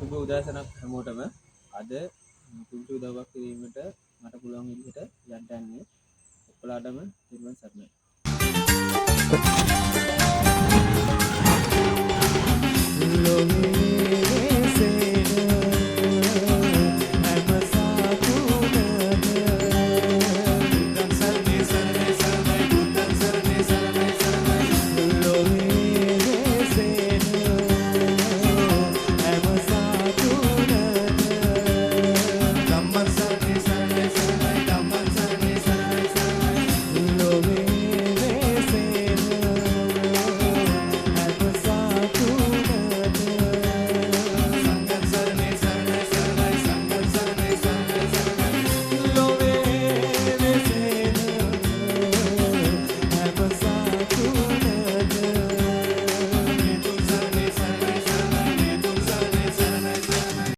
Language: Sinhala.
සුබ උදෑසනක් හැමෝටම. අද පුංචි උදව්වක් කිරීමට මට පුළුවන් විදිහට යන්න යන්නේ. ඔයාලටම තිරුවන් සරණයි. Love